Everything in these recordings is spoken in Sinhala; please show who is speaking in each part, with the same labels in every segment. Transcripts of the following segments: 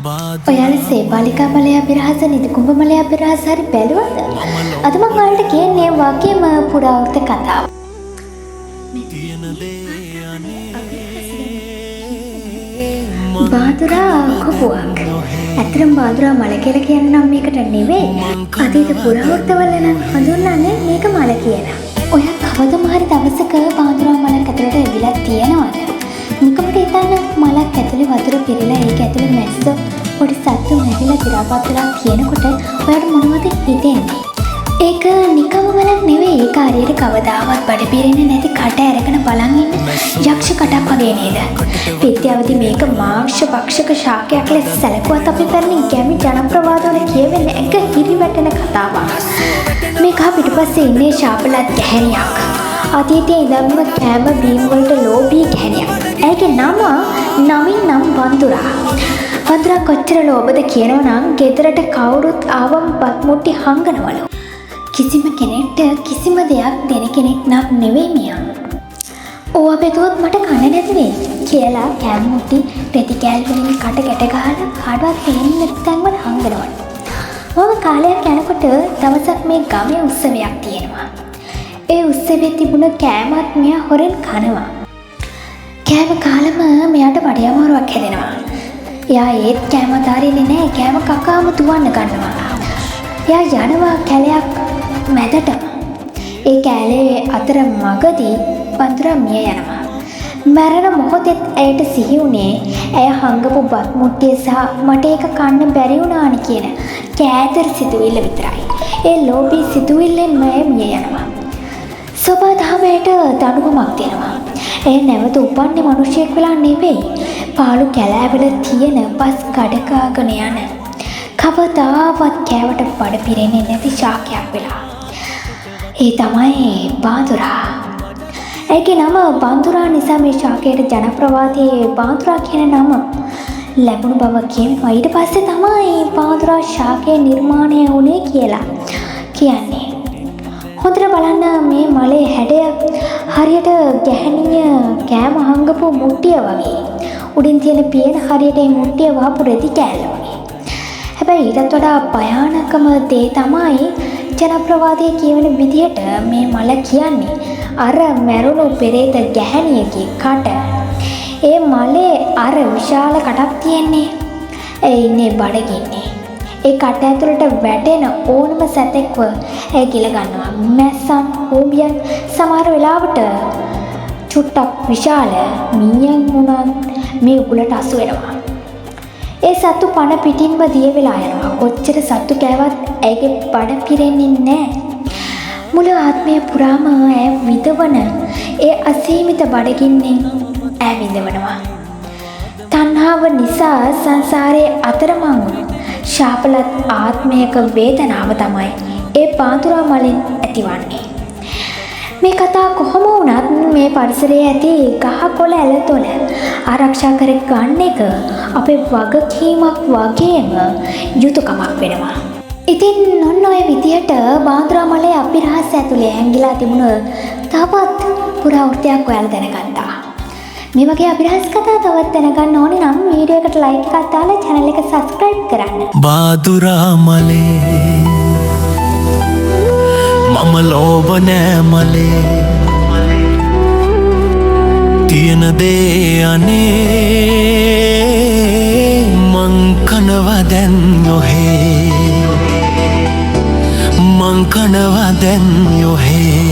Speaker 1: ඔයාලා සේපාලිකා මලය අභිරහස නිදි කුඹ මලය අභිරහස හරි බැලුවද? අද මම ඔයාලට කියන්නේ වගේම පුරාවෘත්ත කතාව. බාදුරා කොපුවක්. ඇත්තටම බාදුරා මල කියලා කියන නම් මේකට නෙවෙයි. අතීත පුරාවෘත්තවල නම් හඳුන්වන්නේ මේක මල කියලා. ඔයා කවදම හරි දවසක බාදුරා මලක් ඇතුළට ඇවිල්ලා තියෙනවද? නිකමට හිතන්න මලක් ඇතුලේ වතුර පිරලා ඒක ඇතුලේ මැස්ස පොඩි සත්තු නැහිලා දිරාපත් වෙලා තියෙනකොට ඔයාට මොනවද හිතෙන්නේ? ඒක නිකම්ම මලක් නෙවෙයි. ඒක හරියට කවදාවත් බඩ පිරෙන්නේ නැති කට ඇරගෙන බලන් ඉන්න යක්ෂ කටක් වගේ නේද? විද්‍යාවදී මේක මාංශ භක්ෂක ශාකයක් ලෙස සැලකුවත් අපි පැරණි ගැමි ජනප්‍රවාදවල කියවෙන එක හිරිවැටෙන කතාවක්. මේක පිටුපස්සේ ඉන්නේ ශාපලත් ගැහැණියක්. අතීතයේ ඉඳන්ම කෑම බීම් වලට ලෝභී ගැහැණියක්. ඇයගේ නමින් නම් වඳුරා. වඳුරා කොච්චර ලෝභද කියනවා නම් ගෙදරට කවුරුත් ආවම බත් මුට්ටි හංගනවලු. කිසිම කෙනෙක්ට කිසිම දෙයක් දෙන කෙනෙක් නම් නෙවෙයි මෙයා. ඕවා බෙදුවොත් මට කන නැති වෙයි කියලා කෑම මුට්ටි රෙදි කෑල් වලින් කට ගැට ගහලා කාටවත් පේන්නේ නැති තැන්වල හංගනවලු. මම කාලයක් යනකොට දවසක් මේ ගමේ උත්සවයක් තියෙනවා. ඒ උත්සවයේ තිබුණ කෑමත් මෙයා හොරෙන් කනවා. කෑම කාලම මෙයාට බඩේ අමාරුවක් හැදෙනවා. එයා ඒත් කෑම අතාරින්නේ නැහැ. කෑම කකාම දුවන්න ගන්නවා. එයා යනවා කැලයක් මැදට. ඒ කැලේ අතර මගදී වඳුරා මිය යනවා. මරණ මොහොතේ ඇයට සිහි වුණේ ඇය හංගපු බත් මුට්ටිය සහ මට ඒක කන්න බැරි වුණානි කියන කෑදර සිතුවිල්ල විතරයි. ඒ ලෝභී සිතුවිල්ලෙන් මිය යනවා. සබදාමයට දඬුවමක් දෙනවා. ඒ නැවත උපන්නේ මිනිසෙක් වෙලා නෙවෙයි. පාළු කැලෑවල තියෙන පස් කඩකාගෙන යන කවදාවත් කෑවට බඩ පිරෙන්නේ නැති ශාකයක් වෙලා. ඒ තමයි බාඳුරා. ඒකේ නම බාඳුරා නිසා මේ ශාකයට ජනප්‍රවාදයේ බාඳුරා කියන නම ලැබුණු බව කියනවා. ඊට පස්සේ තමයි බාඳුරා ශාකයේ නිර්මාණය වුණේ කියලා කියන්නේ. හොඳට බලන්න මේ මලේ හැඩය හරියට ගැහණිය කෑම හංගපු මුට්ටිය වගේ. උඩින් තියෙන පියන හරියට මේ මුට්ටිය වහපු රෙදි කෑල්ල වගේ. හැබැයි ඊටත් වඩා භයානකම දේ තමයි ජනප්‍රවාදයේ කියවන විදිහට මේ මල කියන්නේ අර මැරුණු පෙරේත ගැහණියගේ කට. ඒ මලේ අර විශාල කටක් තියෙන්නේ. ඒ ඉන්නේ බඩගින්නේ. ඒ කට ඇතුළට වැටෙන ඕනම සතෙක්ව ඒ ගිල ගන්නවා. මැස්සන්, හෝමියන් සමහර වෙලාවට චුට්ටක් විශාල මීයන් වුණත් මේ උගලට අසු වෙනවා. ඒ සත්තු පණ පිටින්ම දිය වෙලා යනවා. කොච්චර සත්තු කෑවත් ඇගේ බඩ පිරෙන්නේ නැහැ. මුළු ආත්මය පුරාම ඇය විඳවන ඒ අසීමිත බඩගින්නෙන් ඇය විඳවනවා. තණ්හාව නිසා සංසාරයේ අතරමං වුණු ශාපලත් ආත්මයක වේදනාව තමයි ඒ බාඳුරා මලෙන් ඇතිවන්නේ. මේ කතා කොහොම වුණත් මේ පරිසරයේ ඇති ගහකොළ ඇලතොල ආරක්ෂා කර ගන්න එක අපේ වගකීමක් වගේම යුතුයකමක් වෙනවා. ඉතින් ඔන්න ඔය විදියට බාඳුරා මලේ අභිරහස ඇතුලේ ඇංගිලා තිබුණ තවත් පුරාවෘත්තයක් ඔයාලා දැනගත්තා. මේ වගේ අභිරහස් කතා තවත් දැනගන්න ඕනේ නම් වීඩියෝ එකට ලයික් එකක් දාලා channel එක subscribe කරන්න.
Speaker 2: බාදුරා මලේ මම ලෝභ නෑ මලේ තියෙන දේ අනේ මං කනවා දැන් යොහේ මං කනවා දැන් යොහේ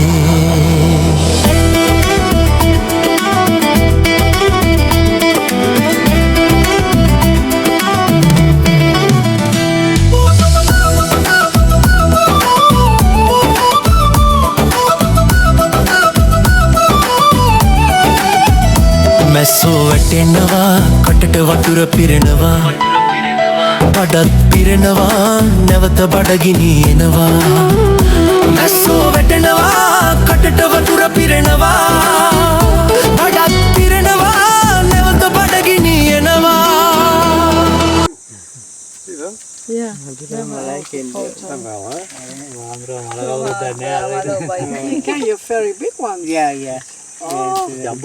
Speaker 2: මැස්සෝ වැටෙනවා කටට වතුර පිරෙනවා බඩත් පිරෙනවා නැවත බඩගිනි එනවා මැස්සෝ වැටෙනවා කටට වතුර පිරෙනවා බඩත් පිරෙනවා නැවත බඩගිනි එනවා.
Speaker 3: Yeah. You're very big one.
Speaker 4: Yeah.
Speaker 3: Oh.